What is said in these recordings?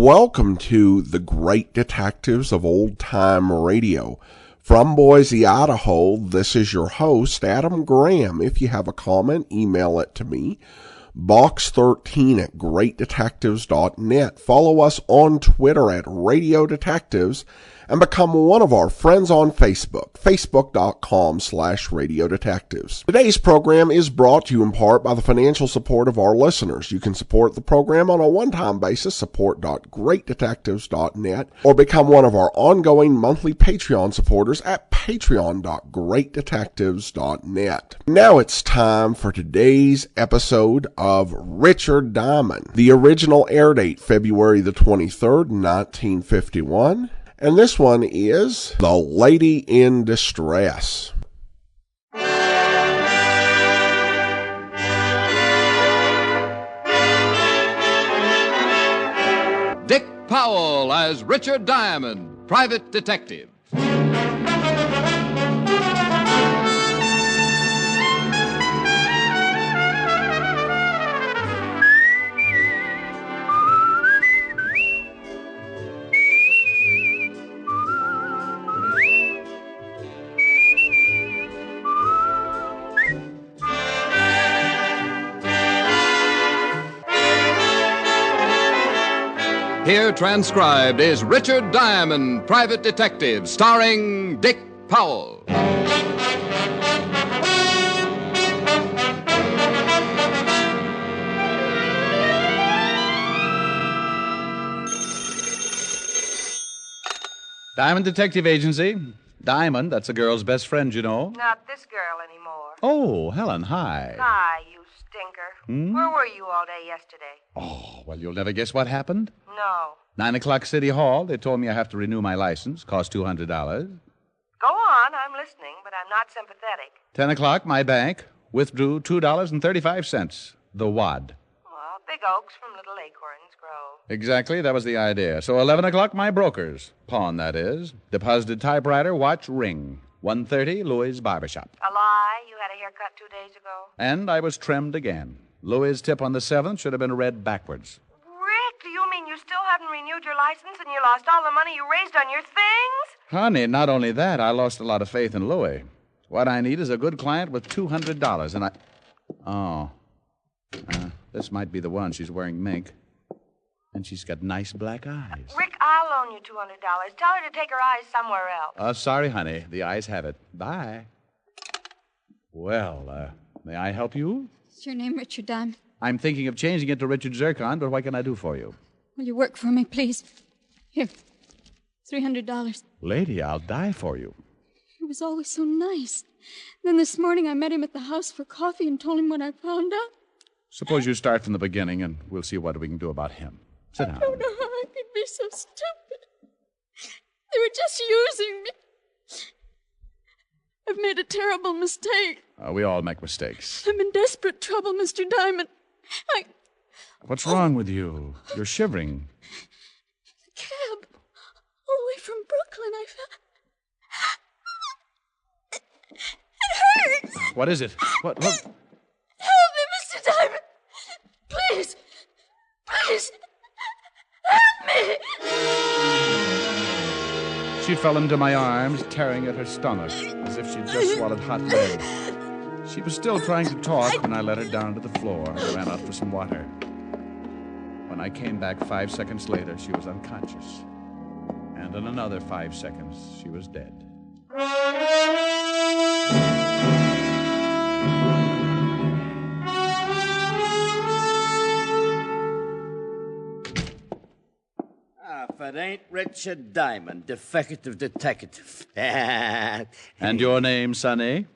Welcome to the Great Detectives of Old Time Radio. From Boise, Idaho, this is your host, Adam Graham. If you have a comment, email it to me. box13@greatdetectives.net. Follow us on Twitter at Radio Detectives and become one of our friends on Facebook, facebook.com/Radio Detectives. Today's program is brought to you in part by the financial support of our listeners. You can support the program on a one-time basis, support.greatdetectives.net, or become one of our ongoing monthly Patreon supporters at patreon.greatdetectives.net. Now it's time for today's episode of Richard Diamond. The original air date, February the 23rd, 1951. And this one is The Lady in Distress. Dick Powell as Richard Diamond, private detective. Here transcribed is Richard Diamond, private detective, starring Dick Powell. Diamond Detective Agency. Diamond, that's a girl's best friend, you know. Not this girl anymore. Oh, Helen, hi. Hi, you stinker. Where were you all day yesterday? Oh, well, you'll never guess what happened. No. 9 o'clock City Hall. They told me I have to renew my license. Cost $200. Go on, I'm listening, but I'm not sympathetic. 10 o'clock, my bank. Withdrew $2.35. The wad. Well, big oaks from little acorns grow. Exactly, that was the idea. So 11 o'clock, my brokers. Pawn, that is. Deposited typewriter, watch, ring. 1:30, Louis' barbershop. A lie? You had a haircut 2 days ago? And I was trimmed again. Louis' tip on the 7th should have been read backwards. Rick, do you mean you still haven't renewed your license and you lost all the money you raised on your things? Honey, not only that, I lost a lot of faith in Louis. What I need is a good client with $200, and this might be the one. She's wearing mink. And she's got nice black eyes. Rick, I'll loan you $200. Tell her to take her eyes somewhere else. Sorry, honey. The eyes have it. Bye. Well, may I help you? Is your name Richard Diamond? I'm thinking of changing it to Richard Zircon, but what can I do for you? Will you work for me, please? Here, $300. Lady, I'll die for you. He was always so nice. Then this morning I met him at the house for coffee and told him what I found out. Suppose you start from the beginning, and we'll see what we can do about him. Sit down. I don't know how I could be so stupid. They were just using me. I've made a terrible mistake. We all make mistakes. I'm in desperate trouble, Mr. Diamond. What's wrong with you? You're shivering. The cab. All the way from Brooklyn, I found... It hurts. What is it? What? Help me, Mr. Diamond. Please. Please. Help me. She fell into my arms, tearing at her stomach, as if she'd just swallowed hot lead. She was still trying to talk when I let her down to the floor and ran out for some water. When I came back 5 seconds later, she was unconscious. And in another 5 seconds, she was dead. If it ain't Richard Diamond, defective detective. And your name, Sonny?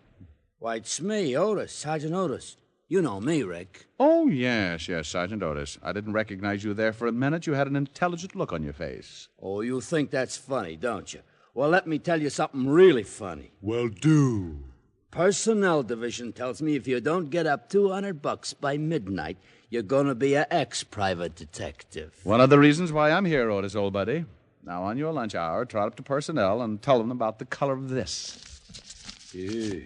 Why, it's me, Otis, Sergeant Otis. You know me, Rick. Oh, yes, Sergeant Otis. I didn't recognize you there for a minute. You had an intelligent look on your face. Oh, you think that's funny, don't you? Well, let me tell you something really funny. Well, do. Personnel Division tells me if you don't get up $200 by midnight, you're going to be an ex-private detective. One of the reasons why I'm here, Otis, old buddy. Now, on your lunch hour, trot up to personnel and tell them about the color of this. Ew.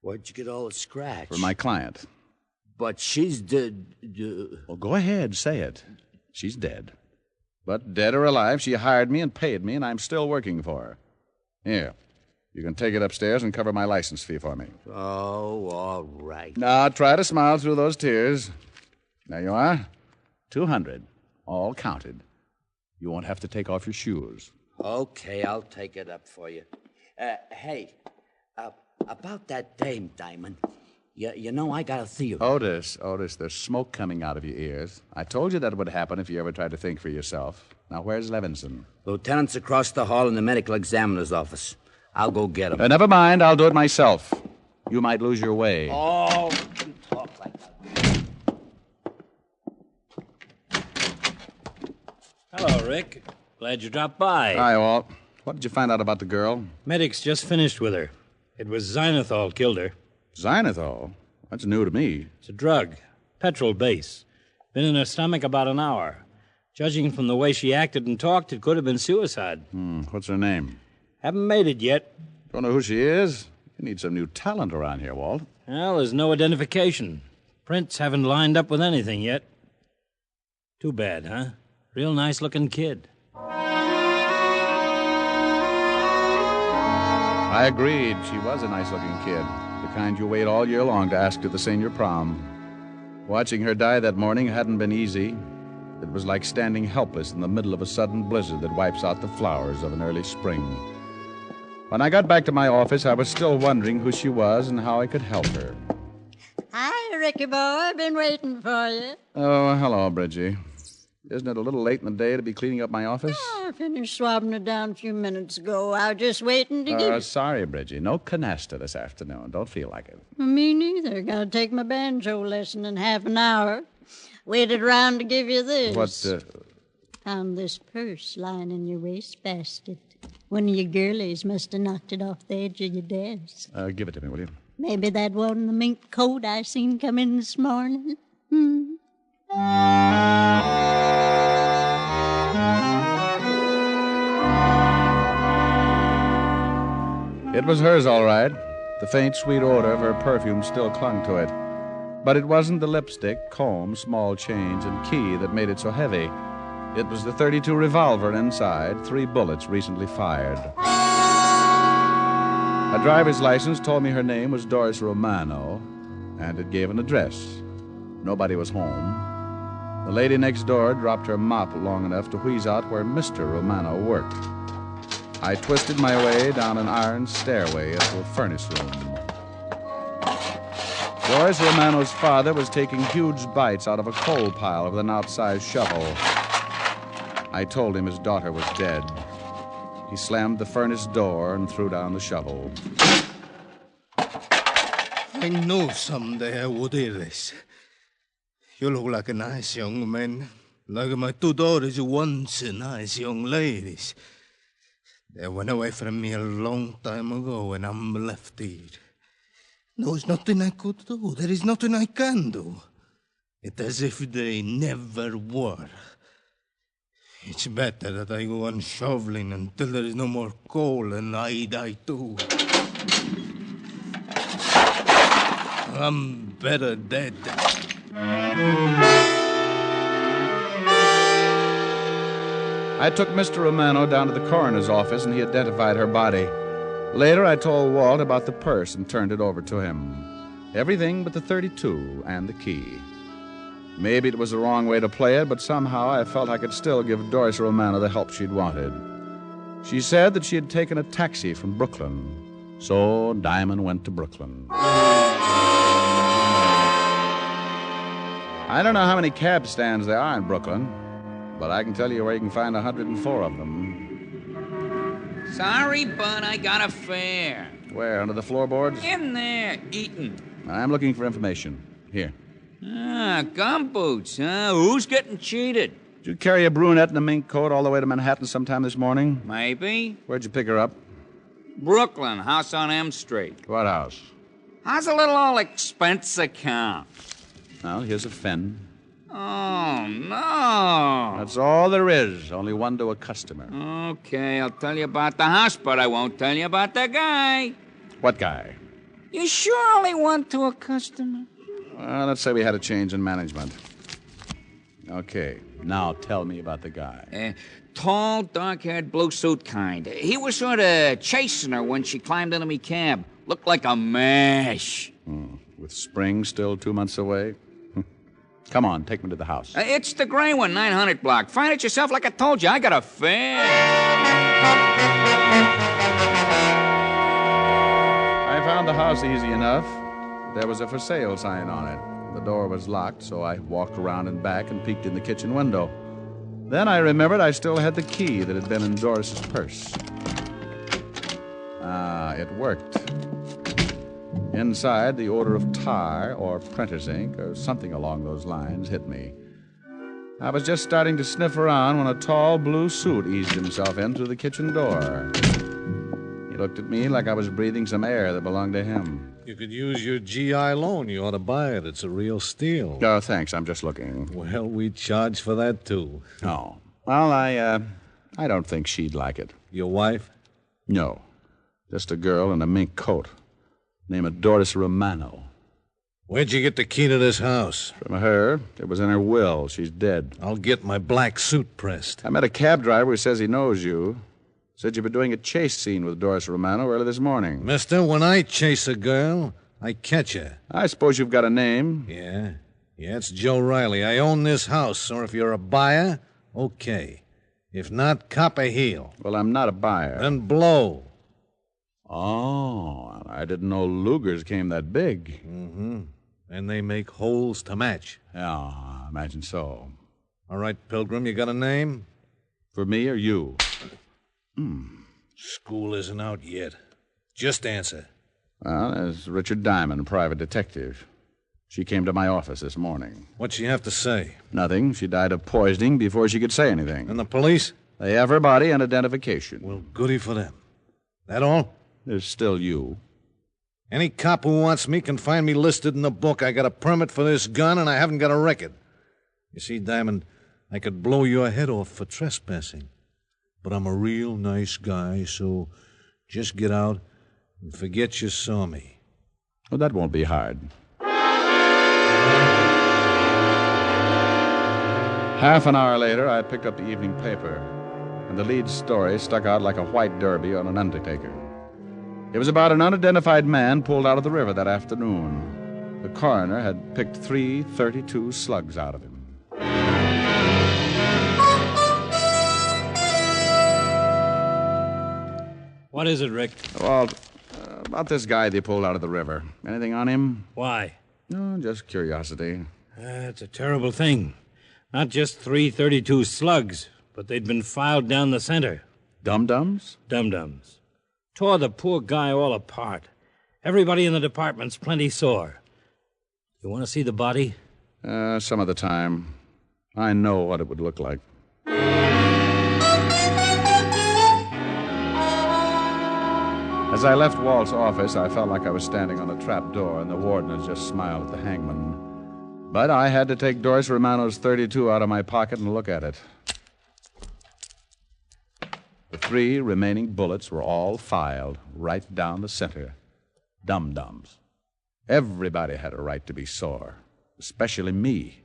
Where'd you get all the scratch? For my client. But she's dead. Well, go ahead, say it. She's dead. But dead or alive, she hired me and paid me, and I'm still working for her. Here, you can take it upstairs and cover my license fee for me. Oh, all right. Now, try to smile through those tears. There you are. 200, all counted. You won't have to take off your shoes. Okay, I'll take it up for you. Hey, about that dame, Diamond. You know, I got a theory. Otis, there's smoke coming out of your ears. I told you that would happen if you ever tried to think for yourself. Now, where's Levinson? Lieutenant's across the hall in the medical examiner's office. I'll go get him. Never mind, I'll do it myself. You might lose your way. Oh, you talk like that. Hello, Rick. Glad you dropped by. Hi, Walt. What did you find out about the girl? Medics just finished with her. It was xylitol killed her. Xylitol? That's new to me. It's a drug. Petrol base. Been in her stomach about an hour. Judging from the way she acted and talked, it could have been suicide. What's her name? Haven't made it yet. Don't know who she is? You need some new talent around here, Walt. Well, there's no identification. Prints haven't lined up with anything yet. Too bad, huh? Real nice-looking kid. I agreed. She was a nice-looking kid. The kind you wait all year long to ask to the senior prom. Watching her die that morning hadn't been easy. It was like standing helpless in the middle of a sudden blizzard that wipes out the flowers of an early spring. When I got back to my office, I was still wondering who she was and how I could help her. Hi, Ricky boy. I've been waiting for you. Oh, hello, Bridgie. Isn't it a little late in the day to be cleaning up my office? Oh, I finished swabbing it down a few minutes ago. I was just waiting to get... Sorry, Bridgie. No canasta this afternoon. Don't feel like it. Me neither. Got to take my banjo lesson in half an hour. Waited around to give you this. What, Found this purse lying in your wastebasket. One of your girlies must have knocked it off the edge of your desk. Give it to me, will you? Maybe that wasn't the mink coat I seen come in this morning. It was hers, all right. The faint, sweet odor of her perfume still clung to it. But it wasn't the lipstick, comb, small change, and key that made it so heavy. It was the .32 revolver inside, 3 bullets recently fired. A driver's license told me her name was Doris Romano, and it gave an address. Nobody was home. The lady next door dropped her mop long enough to wheeze out where Mr. Romano worked. I twisted my way down an iron stairway into a furnace room. Doris Romano's father was taking huge bites out of a coal pile with an outsized shovel. I told him his daughter was dead. He slammed the furnace door and threw down the shovel. I knew someday I would hear this. You look like a nice young man. Like my 2 daughters once nice young ladies. They went away from me a long time ago and I'm left here. There's nothing I could do. There is nothing I can do. It's as if they never were. It's better that I go on shoveling until there is no more coal and I die too. I'm better dead. I took Mr. Romano down to the coroner's office, and he identified her body. Later, I told Walt about the purse and turned it over to him. Everything but the .32 and the key. Maybe it was the wrong way to play it, but somehow I felt I could still give Doris Romano the help she'd wanted. She said that she had taken a taxi from Brooklyn. So Diamond went to Brooklyn. I don't know how many cab stands there are in Brooklyn, but I can tell you where you can find 104 of them. Sorry, bud, I got a fare. Where, under the floorboards? In there, eating. I'm looking for information. Here. Gumboots, huh? Who's getting cheated? Did you carry a brunette in a mink coat all the way to Manhattan sometime this morning? Maybe. Where'd you pick her up? Brooklyn, house on M Street. What house? How's a little all expense account? Well, here's a fin. Oh, no. That's all there is. Only one to a customer. Okay, I'll tell you about the house, but I won't tell you about the guy. What guy? You sure only one to a customer? Well, let's say we had a change in management. Okay. Now tell me about the guy. Tall, dark-haired, blue suit kind. He was sort of chasing her when she climbed into me cab. Looked like a mash. With spring still 2 months away? Come on, take me to the house. It's the gray one, 900 block. Find it yourself like I told you. I got a fan. I found the house easy enough. There was a for sale sign on it. The door was locked, so I walked around and back and peeked in the kitchen window. Then I remembered I still had the key that had been in Doris's purse. It worked. Inside, the odor of tar or printer's ink or something along those lines hit me. I was just starting to sniff around when a tall blue suit eased himself in through the kitchen door. He looked at me like I was breathing some air that belonged to him. You could use your GI loan. You ought to buy it. It's a real steal. Oh, thanks. I'm just looking. Well, we charge for that, too. Oh. Well, I don't think she'd like it. Your wife? No. Just a girl in a mink coat. Name of Doris Romano. Where'd you get the key to this house? From her. It was in her will. She's dead. I'll get my black suit pressed. I met a cab driver who says he knows you. Said you've been doing a chase scene with Doris Romano early this morning. Mister, when I chase a girl, I catch her. I suppose you've got a name. Yeah, it's Joe Riley. I own this house, or if you're a buyer, okay. If not, cop a heel. Well, I'm not a buyer. Then blow. Oh, I didn't know Lugers came that big. Mm-hmm. And they make holes to match. Yeah, I imagine so. All right, Pilgrim, you got a name? For me or you? School isn't out yet. Just answer. Well, there's Richard Diamond, private detective. She came to my office this morning. What'd she have to say? Nothing. She died of poisoning before she could say anything. And the police? They have her body and identification. Well, goody for them. That all? There's still you. Any cop who wants me can find me listed in the book. I got a permit for this gun, and I haven't got a record. You see, Diamond, I could blow your head off for trespassing. But I'm a real nice guy, so just get out and forget you saw me. Oh, that won't be hard. Half an hour later, I picked up the evening paper, and the lead story stuck out like a white derby on an undertaker. It was about an unidentified man pulled out of the river that afternoon. The coroner had picked 3 .32 slugs out of him. What is it, Rick? Well, about this guy they pulled out of the river. Anything on him? Why? No, just curiosity. It's a terrible thing. Not just 3 .32 slugs, but they'd been filed down the center. Dum-dums? Dum-dums. Tore the poor guy all apart. Everybody in the department's plenty sore. You want to see the body? Some other time. I know what it would look like. As I left Walt's office, I felt like I was standing on a trap door, and the warden had just smiled at the hangman. But I had to take Doris Romano's .32 out of my pocket and look at it. The 3 remaining bullets were all filed right down the center. Dum-dums. Everybody had a right to be sore, especially me.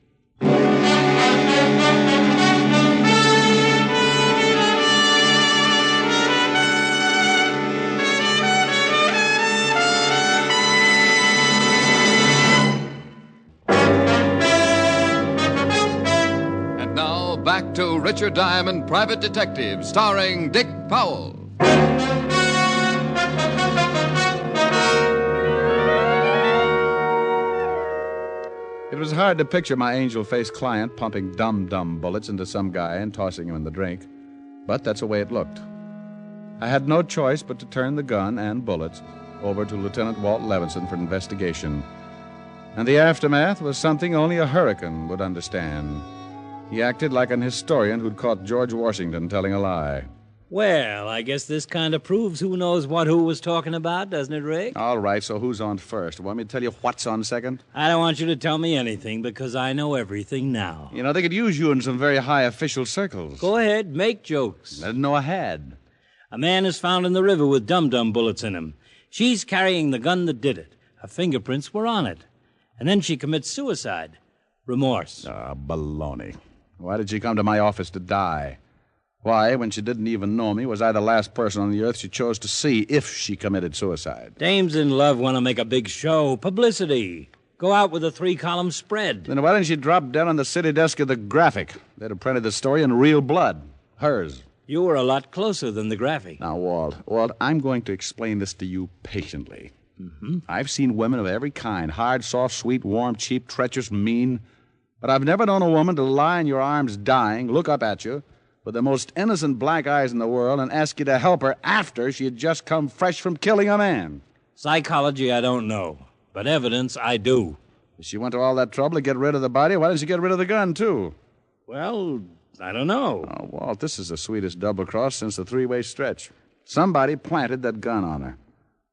And now, back to Richard Diamond, Private Detective, starring Dick Powell. It was hard to picture my angel-faced client pumping dum-dum bullets into some guy and tossing him in the drink, but that's the way it looked. I had no choice but to turn the gun and bullets over to Lieutenant Walt Levinson for investigation. And the aftermath was something only a hurricane would understand. He acted like an historian who'd caught George Washington telling a lie. Well, I guess this kind of proves who knows what who was talking about, doesn't it, Rick? All right, so who's on first? Want me to tell you what's on second? I don't want you to tell me anything, because I know everything now. You know, they could use you in some very high official circles. Go ahead, make jokes. I didn't know I had. A man is found in the river with dum-dum bullets in him. She's carrying the gun that did it. Her fingerprints were on it. And then she commits suicide. Remorse. Baloney. Why did she come to my office to die? Why, when she didn't even know me, was I the last person on the earth she chose to see if she committed suicide? Dames in love want to make a big show. Publicity. Go out with a 3-column spread. Then why didn't she drop dead on the city desk of the Graphic? They'd have printed the story in real blood. Hers. You were a lot closer than the Graphic. Now, Walt, I'm going to explain this to you patiently. Mm-hmm. I've seen women of every kind. Hard, soft, sweet, warm, cheap, treacherous, mean. But I've never known a woman to lie in your arms dying, look up at you, with the most innocent black eyes in the world, and ask you to help her after she had just come fresh from killing a man. Psychology, I don't know. But evidence, I do. If she went to all that trouble to get rid of the body, why didn't she get rid of the gun, too? Well, I don't know. Oh, Walt, this is the sweetest double-cross since the three-way stretch. Somebody planted that gun on her.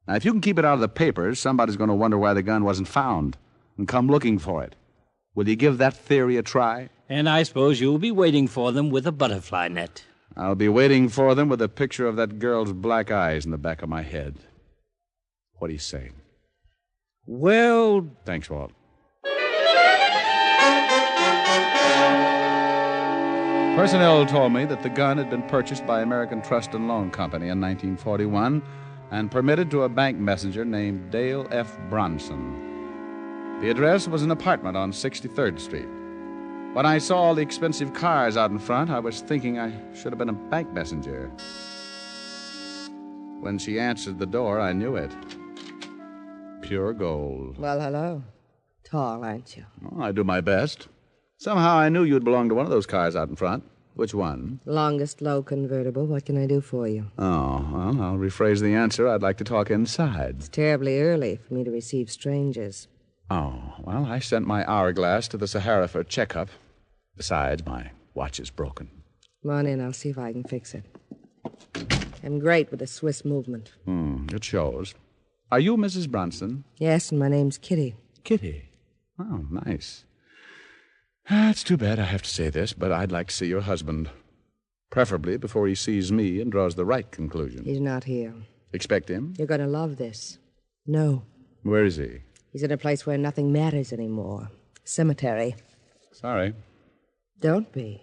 Now, if you can keep it out of the papers, somebody's going to wonder why the gun wasn't found and come looking for it. Will you give that theory a try? And I suppose you'll be waiting for them with a butterfly net. I'll be waiting for them with a picture of that girl's black eyes in the back of my head. What do you say? Well... Thanks, Walt. Personnel told me that the gun had been purchased by American Trust and Loan Company in 1941 and permitted to a bank messenger named Dale F. Bronson. The address was an apartment on 63rd Street. When I saw all the expensive cars out in front, I was thinking I should have been a bank messenger. When she answered the door, I knew it. Pure gold. Well, hello. Tall, aren't you? Oh, I do my best. Somehow I knew you'd belong to one of those cars out in front. Which one? Longest low convertible. What can I do for you? Oh, well, I'll rephrase the answer. I'd like to talk inside. It's terribly early for me to receive strangers. Oh, well, I sent my hourglass to the Sahara for a checkup. Besides, my watch is broken. Come on in. I'll see if I can fix it. I'm great with the Swiss movement. It shows. Are you Mrs. Bronson? Yes, and my name's Kitty. Kitty? Oh, nice. It's too bad I have to say this, but I'd like to see your husband. Preferably before he sees me and draws the right conclusion. He's not here. Expect him? You're going to love this. No. Where is he? He's in a place where nothing matters anymore. Cemetery. Sorry. Don't be.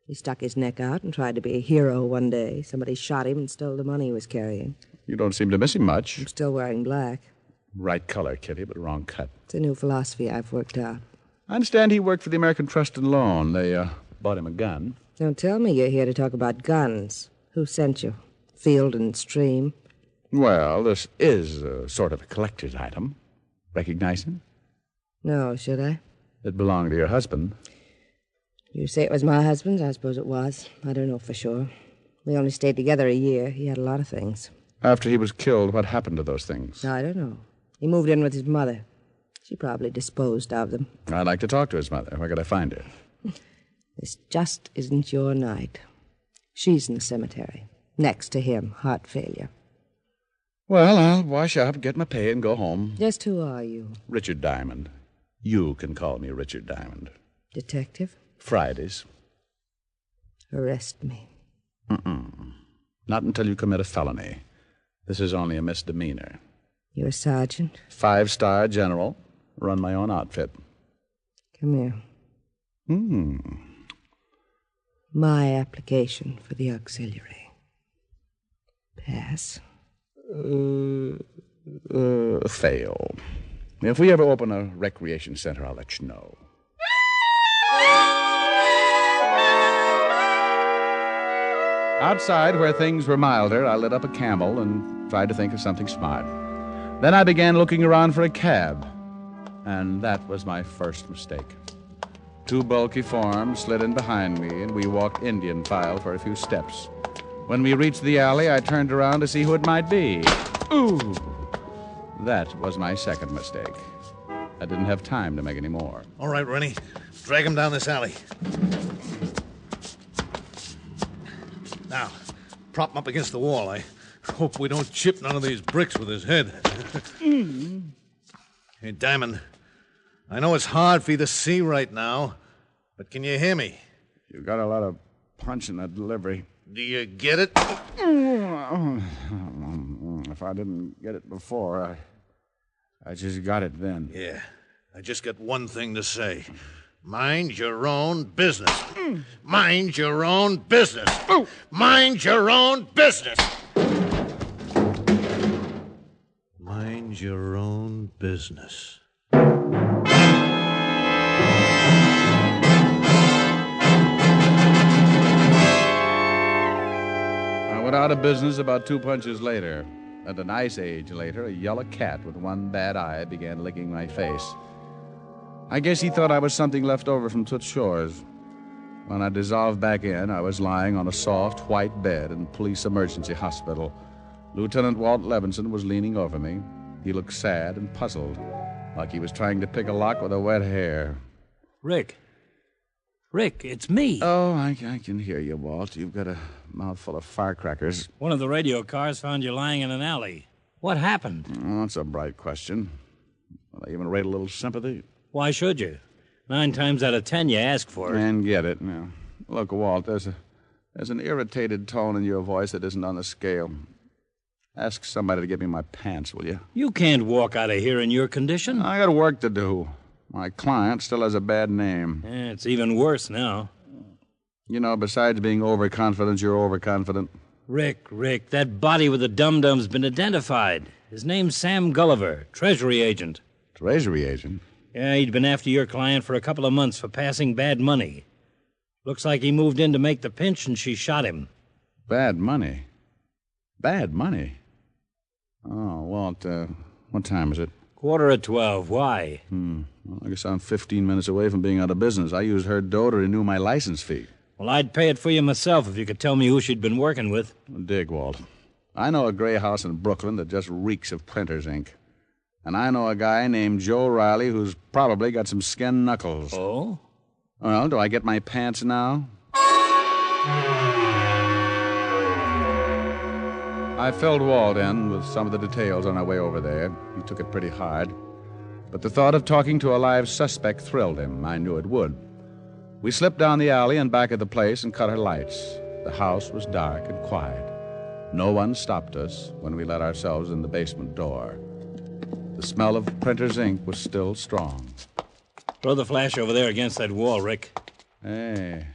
He stuck his neck out and tried to be a hero one day. Somebody shot him and stole the money he was carrying. You don't seem to miss him much. I'm still wearing black. Right color, Kitty, but wrong cut. It's a new philosophy I've worked out. I understand he worked for the American Trust and Loan. They bought him a gun. Don't tell me you're here to talk about guns. Who sent you? Field and Stream? Well, this is sort of a collector's item. Recognize him? No, should I? It belonged to your husband. You say it was my husband's? I suppose it was. I don't know for sure. We only stayed together a year. He had a lot of things. After he was killed, what happened to those things? I don't know. He moved in with his mother. She probably disposed of them. I'd like to talk to his mother. Where could I find her? This just isn't your night. She's in the cemetery. Next to him, heart failure. Well, I'll wash up, get my pay, and go home. Just who are you? Richard Diamond. You can call me Richard Diamond. Detective? Fridays. Arrest me. Not until you commit a felony. This is only a misdemeanor. You're a sergeant? 5-star general. Run my own outfit. Come here. My application for the auxiliary. Pass. Fail. If we ever open a recreation center, I'll let you know. Outside, where things were milder, I lit up a Camel and tried to think of something smart. Then I began looking around for a cab, and that was my first mistake. 2 bulky forms slid in behind me, and we walked Indian file for a few steps. When we reached the alley, I turned around to see who it might be. Ooh! That was my second mistake. I didn't have time to make any more. All right, Rennie. Drag him down this alley. Now, prop him up against the wall. I hope we don't chip none of these bricks with his head. Hey, Diamond, I know it's hard for you to see right now, but can you hear me? You got a lot of punch in that delivery. Do you get it? If I didn't get it before, I just got it then. Yeah. I just got one thing to say. Mind your own business. Mind your own business. Mind your own business. Mind your own business. I went out of business about 2 punches later. And an ice age later, a yellow cat with one bad eye began licking my face. I guess he thought I was something left over from Toots Shores. When I dissolved back in, I was lying on a soft, white bed in police emergency hospital. Lieutenant Walt Levinson was leaning over me. He looked sad and puzzled, like he was trying to pick a lock with a wet hair. Rick, it's me. Oh, I can hear you, Walt. You've got a mouthful of firecrackers. One of the radio cars found you lying in an alley. What happened? Oh, that's a bright question. Will I even rate a little sympathy? Why should you? 9 times out of 10, you ask for it. And get it. Now, look, Walt, there's an irritated tone in your voice that isn't on the scale. Ask somebody to give me my pants, will you? You can't walk out of here in your condition. I got work to do. My client still has a bad name. Yeah, it's even worse now. You know, besides being overconfident, you're overconfident. Rick, that body with the dum-dum's been identified. His name's Sam Gulliver, Treasury agent. Treasury agent? Yeah, he'd been after your client for a couple of months for passing bad money. Looks like he moved in to make the pinch and she shot him. Bad money? Bad money? Oh, Walt, what time is it? 11:45. Why? Well, I guess I'm 15 minutes away from being out of business. I used her dough to renew my license fee. Well, I'd pay it for you myself if you could tell me who she'd been working with. Dig, Walt. I know a gray house in Brooklyn that just reeks of printer's ink. And I know a guy named Joe Riley who's probably got some skin knuckles. Oh? Well, do I get my pants now? I filled Walt in with some of the details on our way over there. He took it pretty hard. But the thought of talking to a live suspect thrilled him. I knew it would. We slipped down the alley and back of the place and cut our lights. The house was dark and quiet. No one stopped us when we let ourselves in the basement door. The smell of printer's ink was still strong. Throw the flash over there against that wall, Rick. Hey.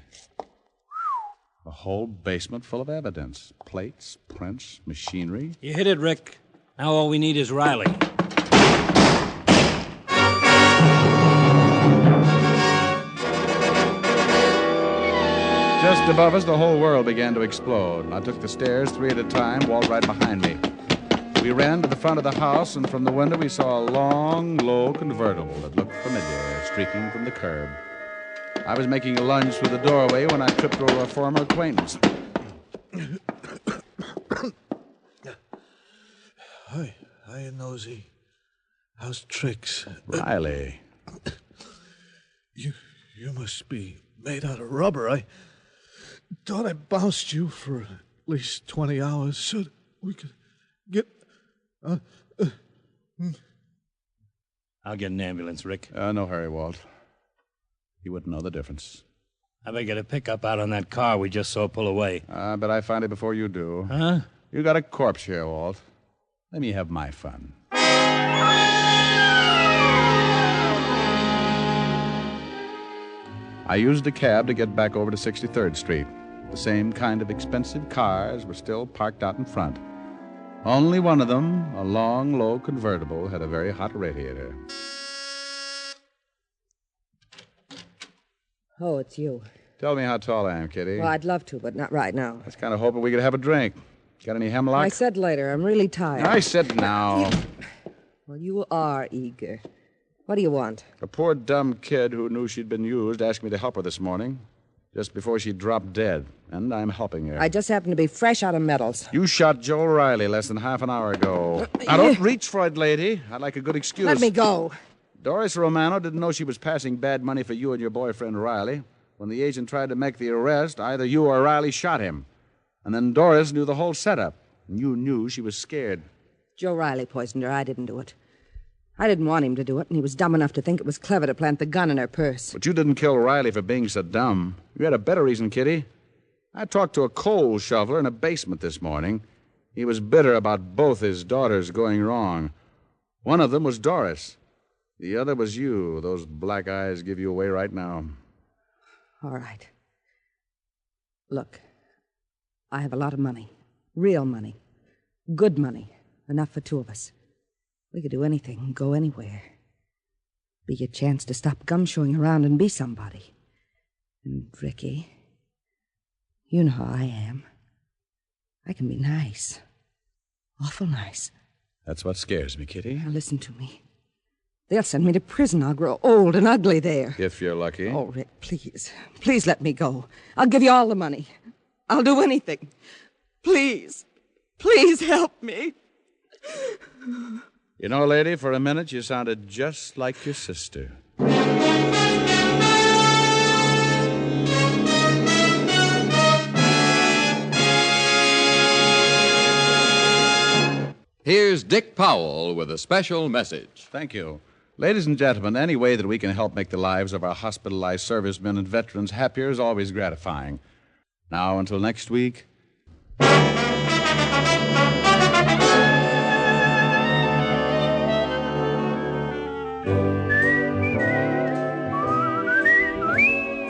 A whole basement full of evidence. Plates, prints, machinery. You hit it, Rick. Now all we need is Riley. Just above us, the whole world began to explode. I took the stairs 3 at a time, Walt right behind me. We ran to the front of the house, and from the window we saw a long, low convertible that looked familiar, streaking from the curb. I was making a lunge through the doorway when I tripped over a former acquaintance. Hi, Nosy. How's tricks? Riley. You must be made out of rubber. I thought I bounced you for at least 20 hours so that we could get... I'll get an ambulance, Rick. No hurry, Walt. You wouldn't know the difference. I better get a pickup out on that car we just saw pull away. I bet I find it before you do. Huh? You got a corpse here, Walt. Let me have my fun. I used a cab to get back over to 63rd Street. The same kind of expensive cars were still parked out in front. Only one of them, a long, low convertible, had a very hot radiator. Oh, it's you. Tell me how tall I am, Kitty. Well, I'd love to, but not right now. I was kind of hoping we could have a drink. Got any hemlock? I said later. I'm really tired. I said now. Well, you are eager. What do you want? A poor dumb kid who knew she'd been used asked me to help her this morning, just before she dropped dead, and I'm helping her. I just happen to be fresh out of medals. You shot Joe Riley less than half an hour ago. Now, don't reach for it, lady. I'd like a good excuse. Let me go. Doris Romano didn't know she was passing bad money for you and your boyfriend, Riley. When the agent tried to make the arrest, either you or Riley shot him. And then Doris knew the whole setup. And you knew she was scared. Joe Riley poisoned her. I didn't do it. I didn't want him to do it, and he was dumb enough to think it was clever to plant the gun in her purse. But you didn't kill Riley for being so dumb. You had a better reason, Kitty. I talked to a coal shoveler in a basement this morning. He was bitter about both his daughters going wrong. One of them was Doris. The other was you. Those black eyes give you away right now. All right. Look, I have a lot of money. Real money. Good money. Enough for two of us. We could do anything, go anywhere. Be a chance to stop gumshoeing around and be somebody. And Ricky, you know how I am. I can be nice. Awful nice. That's what scares me, Kitty. Now listen to me. They'll send me to prison. I'll grow old and ugly there. If you're lucky. Oh, Rick, please. Please let me go. I'll give you all the money. I'll do anything. Please. Please help me. You know, lady, for a minute you sounded just like your sister. Here's Dick Powell with a special message. Thank you. Ladies and gentlemen, any way that we can help make the lives of our hospitalized servicemen and veterans happier is always gratifying. Now, until next week.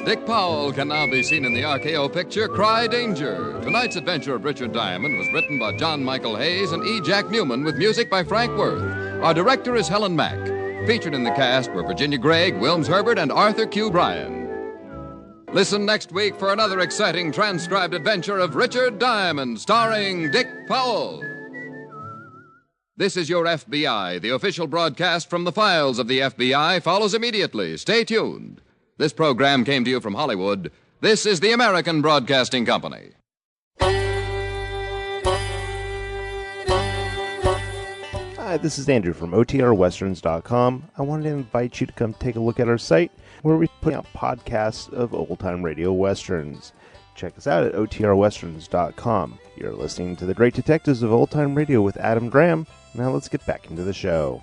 Dick Powell can now be seen in the RKO picture Cry Danger. Tonight's adventure of Richard Diamond was written by John Michael Hayes and E. Jack Newman with music by Frank Worth. Our director is Helen Mack. Featured in the cast were Virginia Gregg, Wilms Herbert, and Arthur Q. Bryan. Listen next week for another exciting transcribed adventure of Richard Diamond, starring Dick Powell. This is Your FBI. The official broadcast from the files of the FBI follows immediately. Stay tuned. This program came to you from Hollywood. This is the American Broadcasting Company. Hi, this is Andrew from OTRWesterns.com. I wanted to invite you to come take a look at our site where we put out podcasts of old-time radio westerns. Check us out at OTRWesterns.com. You're listening to The Great Detectives of Old Time Radio with Adam Graham. Now let's get back into the show.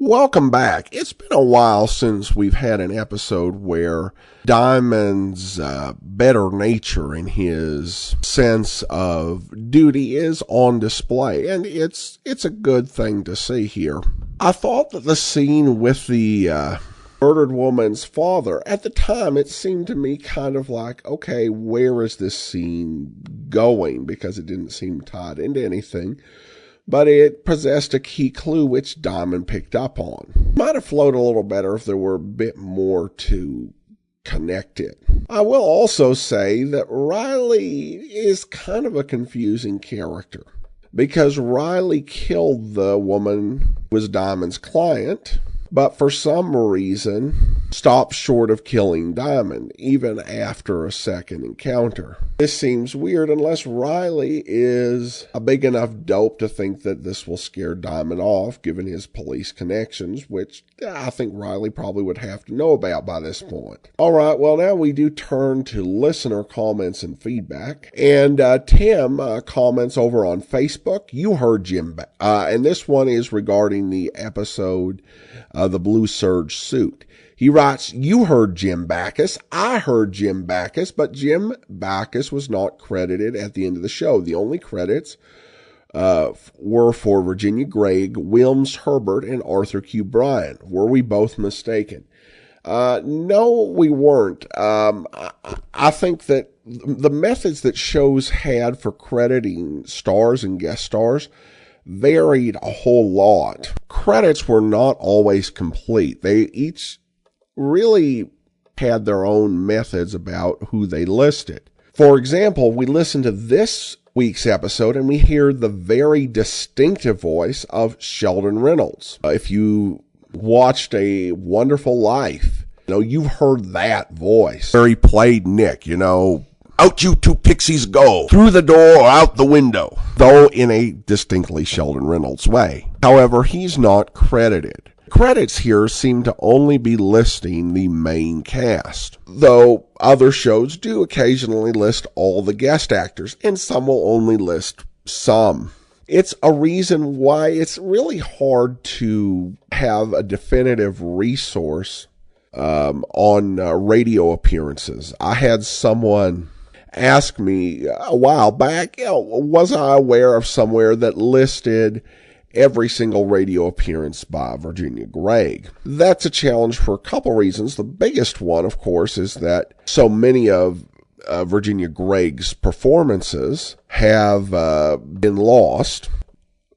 Welcome back. It's been a while since we've had an episode where Diamond's better nature and his sense of duty is on display, and it's a good thing to see here. I thought that the scene with the murdered woman's father, at the time it seemed to me kind of like, okay, where is this scene going? Because it didn't seem tied into anything. But it possessed a key clue which Diamond picked up on. Might have flowed a little better if there were a bit more to connect it. I will also say that Riley is kind of a confusing character, because Riley killed the woman who was Diamond's client, but for some reason stopped short of killing Diamond, even after a second encounter. This seems weird unless Riley is a big enough dope to think that this will scare Diamond off, given his police connections, which I think Riley probably would have to know about by this point. All right, well, now we do turn to listener comments and feedback. And Tim comments over on Facebook, you heard Jim, and this one is regarding the episode The Blue Serge Suit. He writes, you heard Jim Backus. I heard Jim Backus, but Jim Backus was not credited at the end of the show. The only credits were for Virginia Gregg, Wilms Herbert, and Arthur Q. Bryan. Were we both mistaken? No, we weren't. I think that the methods that shows had for crediting stars and guest stars varied a whole lot. Credits were not always complete. They each really had their own methods about who they listed. For example, we listen to this week's episode and we hear the very distinctive voice of Sheldon Reynolds. If you watched A Wonderful Life, you've heard that voice where he played Nick, out you two pixies go, through the door or out the window, though in a distinctly Sheldon Reynolds way. However, he's not credited. Credits here seem to only be listing the main cast, though other shows do occasionally list all the guest actors, and some will only list some. It's a reason why it's really hard to have a definitive resource on radio appearances. I had someone asked me a while back, was I aware of somewhere that listed every single radio appearance by Virginia Gregg? That's a challenge for a couple reasons. The biggest one, of course, is that so many of Virginia Gregg's performances have been lost.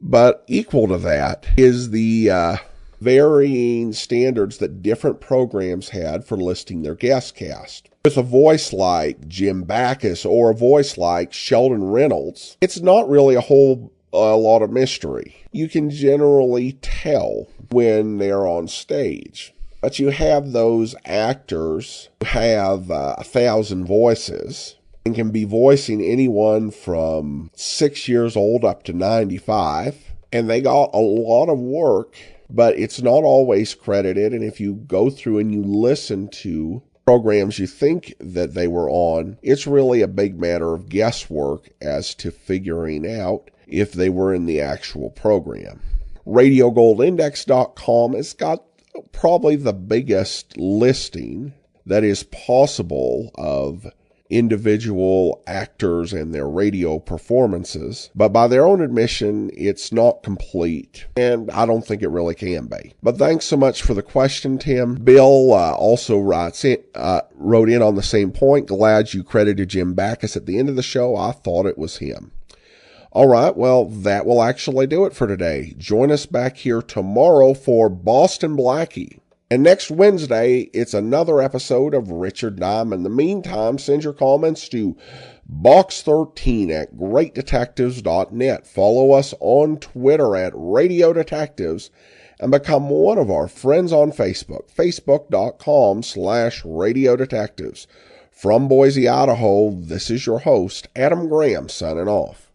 But equal to that is the varying standards that different programs had for listing their guest cast. With a voice like Jim Backus or a voice like Sheldon Reynolds, it's not really a lot of mystery. You can generally tell when they're on stage. But you have those actors who have 1,000 voices and can be voicing anyone from 6 years old up to 95. And they got a lot of work, but it's not always credited. And if you go through and you listen to programs you think that they were on, it's really a big matter of guesswork as to figuring out if they were in the actual program. RadioGoldIndex.com has got probably the biggest listing that is possible of individual actors and their radio performances, but by their own admission, it's not complete, and I don't think it really can be. But thanks so much for the question, Tim. Bill also wrote in on the same point. Glad you credited Jim Backus at the end of the show. I thought it was him. All right, well, that will actually do it for today. Join us back here tomorrow for Boston Blackie. And next Wednesday, it's another episode of Richard Diamond. In the meantime, send your comments to box13@greatdetectives.net. Follow us on Twitter at Radio Detectives and become one of our friends on Facebook, facebook.com/Radio Detectives. From Boise, Idaho, this is your host, Adam Graham, signing off.